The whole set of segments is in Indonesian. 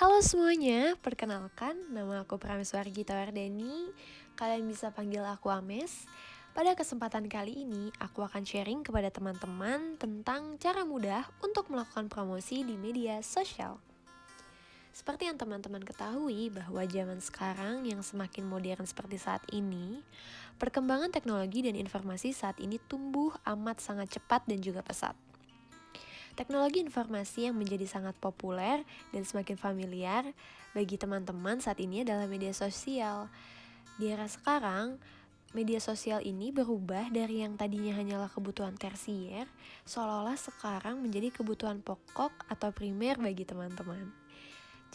Halo semuanya, perkenalkan nama aku Prameswari Gita Wardani. Kalian bisa panggil aku Ames. Pada kesempatan kali ini, aku akan sharing kepada teman-teman tentang cara mudah untuk melakukan promosi di media sosial. Seperti yang teman-teman ketahui bahwa zaman sekarang yang semakin modern seperti saat ini, perkembangan teknologi dan informasi saat ini tumbuh amat sangat cepat dan juga pesat. Teknologi informasi yang menjadi sangat populer dan semakin familiar bagi teman-teman saat ini adalah media sosial. Di era sekarang, media sosial ini berubah dari yang tadinya hanyalah kebutuhan tersier, seolah-olah sekarang menjadi kebutuhan pokok atau primer bagi teman-teman.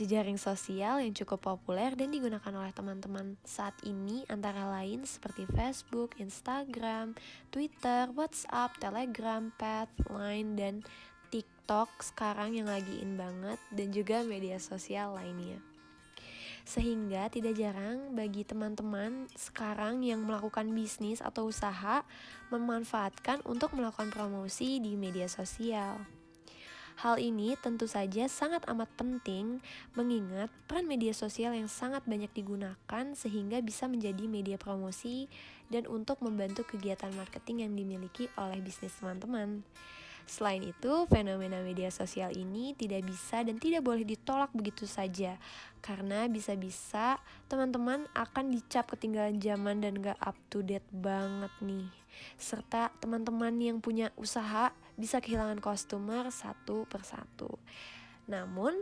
Jejaring sosial yang cukup populer dan digunakan oleh teman-teman saat ini antara lain seperti Facebook, Instagram, Twitter, WhatsApp, Telegram, Path, Line, dan TikTok sekarang yang lagi in banget, dan juga media sosial lainnya. Sehingga tidak jarang bagi teman-teman sekarang yang melakukan bisnis atau usaha memanfaatkan untuk melakukan promosi di media sosial. Hal ini tentu saja sangat amat penting mengingat peran media sosial yang sangat banyak digunakan sehingga bisa menjadi media promosi dan untuk membantu kegiatan marketing yang dimiliki oleh bisnis teman-teman. Selain itu, fenomena media sosial ini tidak bisa dan tidak boleh ditolak begitu saja, karena bisa-bisa teman-teman akan dicap ketinggalan zaman dan gak up to date banget nih. Serta teman-teman yang punya usaha bisa kehilangan customer satu persatu. Namun,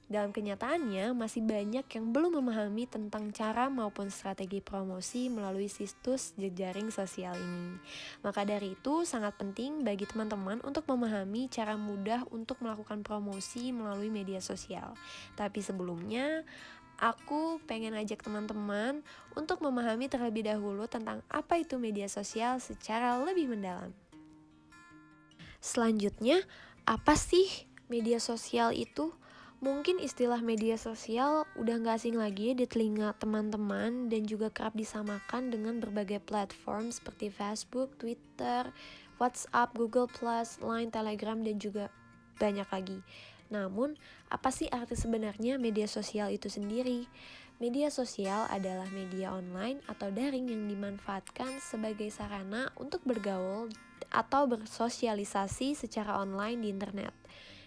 dalam kenyataannya masih banyak yang belum memahami tentang cara maupun strategi promosi melalui situs jejaring sosial ini. Maka dari itu sangat penting bagi teman-teman untuk memahami cara mudah untuk melakukan promosi melalui media sosial. Tapi sebelumnya, aku pengen ajak teman-teman untuk memahami terlebih dahulu tentang apa itu media sosial secara lebih mendalam. Selanjutnya, apa sih media sosial itu? Mungkin istilah media sosial udah gak asing lagi di telinga teman-teman dan juga kerap disamakan dengan berbagai platform seperti Facebook, Twitter, WhatsApp, Google+, Line, Telegram, dan juga banyak lagi. Namun, apa sih arti sebenarnya media sosial itu sendiri? Media sosial adalah media online atau daring yang dimanfaatkan sebagai sarana untuk bergaul atau bersosialisasi secara online di internet.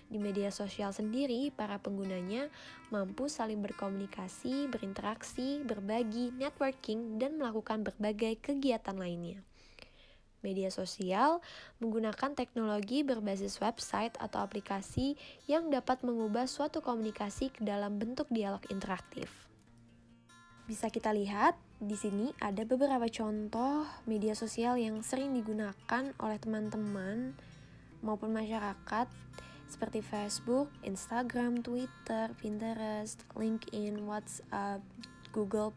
Di media sosial sendiri, para penggunanya mampu saling berkomunikasi, berinteraksi, berbagi, networking, dan melakukan berbagai kegiatan lainnya. Media sosial menggunakan teknologi berbasis website atau aplikasi yang dapat mengubah suatu komunikasi ke dalam bentuk dialog interaktif. Bisa kita lihat di sini ada beberapa contoh media sosial yang sering digunakan oleh teman-teman maupun masyarakat seperti Facebook, Instagram, Twitter, Pinterest, LinkedIn, WhatsApp, Google+,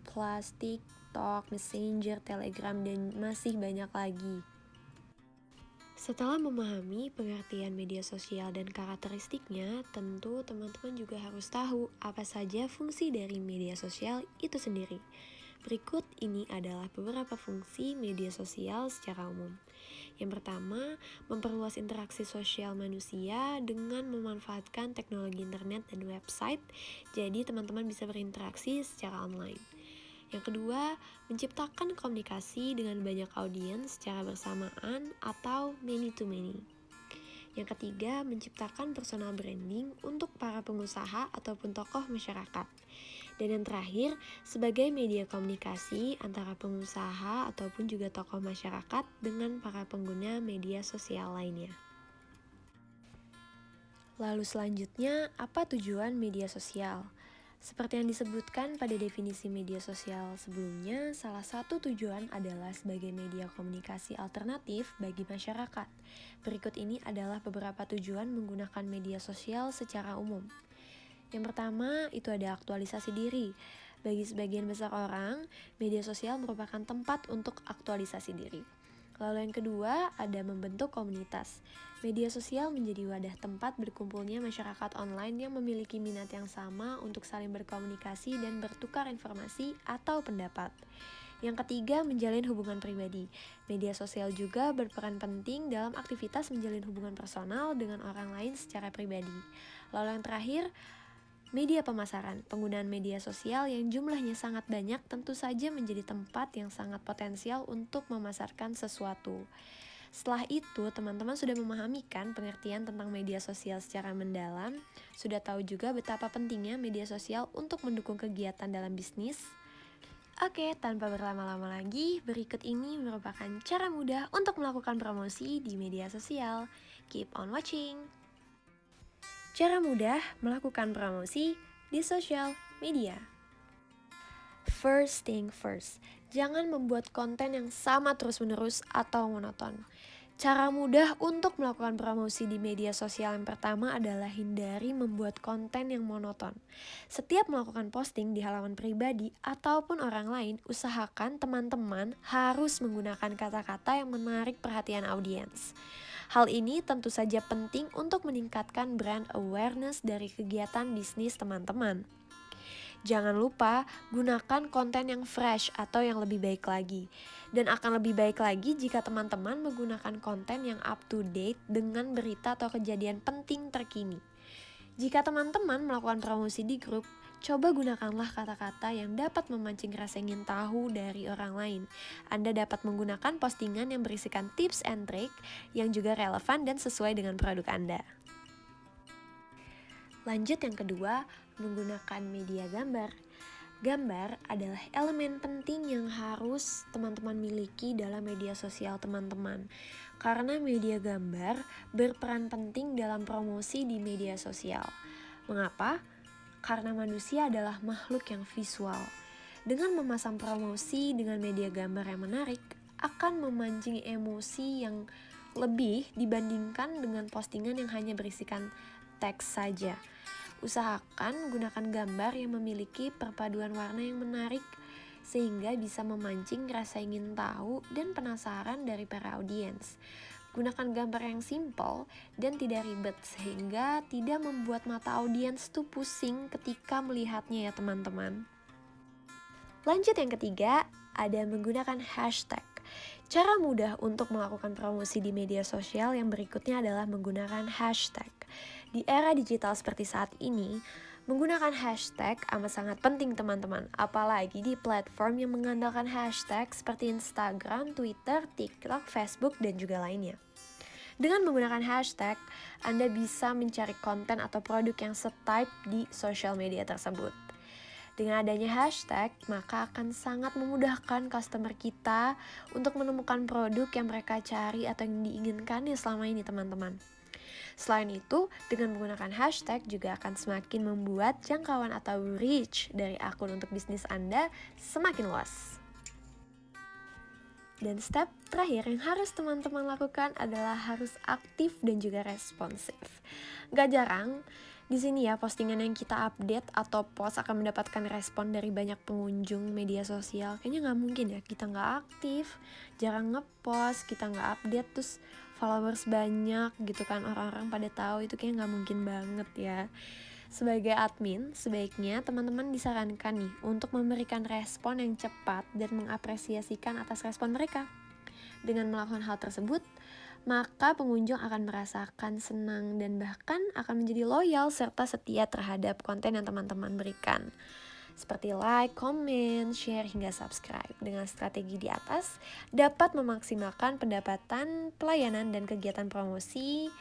TikTok, Messenger, Telegram, dan masih banyak lagi. Setelah memahami pengertian media sosial dan karakteristiknya, tentu teman-teman juga harus tahu apa saja fungsi dari media sosial itu sendiri. Berikut ini adalah beberapa fungsi media sosial secara umum. Yang pertama, memperluas interaksi sosial manusia dengan memanfaatkan teknologi internet dan website, jadi teman-teman bisa berinteraksi secara online. Yang kedua, menciptakan komunikasi dengan banyak audiens secara bersamaan atau many to many. Yang ketiga, menciptakan personal branding untuk para pengusaha ataupun tokoh masyarakat. Dan yang terakhir, sebagai media komunikasi antara pengusaha ataupun juga tokoh masyarakat dengan para pengguna media sosial lainnya. Lalu selanjutnya, apa tujuan media sosial? Seperti yang disebutkan pada definisi media sosial sebelumnya, salah satu tujuan adalah sebagai media komunikasi alternatif bagi masyarakat. Berikut ini adalah beberapa tujuan menggunakan media sosial secara umum. Yang pertama, itu ada aktualisasi diri. Bagi sebagian besar orang, media sosial merupakan tempat untuk aktualisasi diri. Lalu yang kedua, ada membentuk komunitas. Media sosial menjadi wadah tempat berkumpulnya masyarakat online yang memiliki minat yang sama untuk saling berkomunikasi dan bertukar informasi atau pendapat. Yang ketiga, menjalin hubungan pribadi. Media sosial juga berperan penting dalam aktivitas menjalin hubungan personal dengan orang lain secara pribadi. Lalu yang terakhir, Media pemasaran, penggunaan media sosial yang jumlahnya sangat banyak tentu saja menjadi tempat yang sangat potensial untuk memasarkan sesuatu. Setelah itu, teman-teman sudah memahami kan pengertian tentang media sosial secara mendalam, sudah tahu juga betapa pentingnya media sosial untuk mendukung kegiatan dalam bisnis. Oke, tanpa berlama-lama lagi, berikut ini merupakan cara mudah untuk melakukan promosi di media sosial. Keep on watching! Cara mudah melakukan promosi di sosial media. First thing first, jangan membuat konten yang sama terus-menerus atau monoton. Cara mudah untuk melakukan promosi di media sosial yang pertama adalah hindari membuat konten yang monoton. Setiap melakukan posting di halaman pribadi ataupun orang lain, usahakan teman-teman harus menggunakan kata-kata yang menarik perhatian audiens. Hal ini tentu saja penting untuk meningkatkan brand awareness dari kegiatan bisnis teman-teman. Jangan lupa gunakan konten yang fresh atau yang lebih baik lagi. Dan akan lebih baik lagi jika teman-teman menggunakan konten yang up to date dengan berita atau kejadian penting terkini. Jika teman-teman melakukan promosi di grup, coba gunakanlah kata-kata yang dapat memancing rasa ingin tahu dari orang lain. Anda dapat menggunakan postingan yang berisikan tips and trick yang juga relevan dan sesuai dengan produk Anda. Lanjut yang kedua, menggunakan media gambar. Gambar adalah elemen penting yang harus teman-teman miliki dalam media sosial teman-teman. Karena media gambar berperan penting dalam promosi di media sosial. Mengapa? Karena manusia adalah makhluk yang visual. Dengan memasang promosi dengan media gambar yang menarik, akan memancing emosi yang lebih dibandingkan dengan postingan yang hanya berisikan teks saja. Usahakan gunakan gambar yang memiliki perpaduan warna yang menarik sehingga bisa memancing rasa ingin tahu dan penasaran dari para audiens. Gunakan gambar yang simple dan tidak ribet sehingga tidak membuat mata audiens tuh pusing ketika melihatnya ya teman-teman. Lanjut yang ketiga, ada menggunakan hashtag. Cara mudah untuk melakukan promosi di media sosial yang berikutnya adalah menggunakan hashtag. Di era digital seperti saat ini, menggunakan hashtag amat sangat penting teman-teman, apalagi di platform yang mengandalkan hashtag seperti Instagram, Twitter, TikTok, Facebook, dan juga lainnya. Dengan menggunakan hashtag, Anda bisa mencari konten atau produk yang setype di sosial media tersebut. Dengan adanya hashtag, maka akan sangat memudahkan customer kita untuk menemukan produk yang mereka cari atau yang diinginkannya selama ini teman-teman. Selain itu, dengan menggunakan hashtag juga akan semakin membuat jangkauan atau reach dari akun untuk bisnis Anda semakin luas. Dan step terakhir yang harus teman-teman lakukan adalah harus aktif dan juga responsif. Gak jarang, di sini ya postingan yang kita update atau post akan mendapatkan respon dari banyak pengunjung media sosial. Kayaknya gak mungkin ya kita gak aktif, jarang ngepost, kita gak update terus followers banyak gitu kan, orang-orang pada tahu, itu kayak gak mungkin banget ya. Sebagai admin, sebaiknya teman-teman disarankan nih untuk memberikan respon yang cepat dan mengapresiasikan atas respon mereka. Dengan melakukan hal tersebut, maka pengunjung akan merasakan senang dan bahkan akan menjadi loyal serta setia terhadap konten yang teman-teman berikan. Seperti like, comment, share, hingga subscribe. Dengan strategi di atas, dapat memaksimalkan pendapatan, pelayanan, dan kegiatan promosi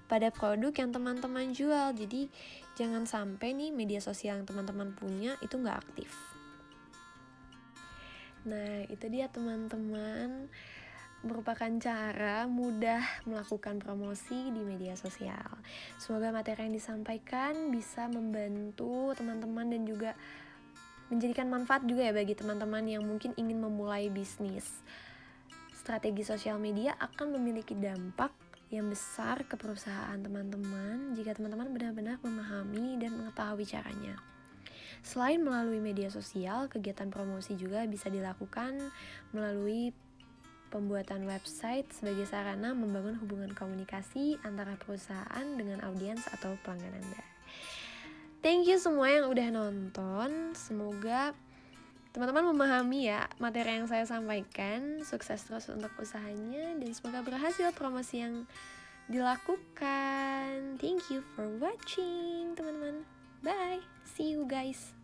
pada produk yang teman-teman jual. Jadi jangan sampai nih media sosial yang teman-teman punya itu gak aktif. Nah itu dia teman-teman, merupakan cara mudah melakukan promosi di media sosial. Semoga materi yang disampaikan bisa membantu teman-teman dan juga menjadikan manfaat juga ya bagi teman-teman yang mungkin ingin memulai bisnis. Strategi sosial media akan memiliki dampak yang besar ke perusahaan teman-teman jika teman-teman benar-benar memahami dan mengetahui caranya. Selain melalui media sosial, kegiatan promosi juga bisa dilakukan melalui pembuatan website sebagai sarana membangun hubungan komunikasi antara perusahaan dengan audiens atau pelanggan Anda. Thank you semua yang udah nonton. Semoga teman-teman memahami ya materi yang saya sampaikan. Sukses terus untuk usahanya dan semoga berhasil promosi yang dilakukan. Thank you for watching teman-teman. Bye, see you guys.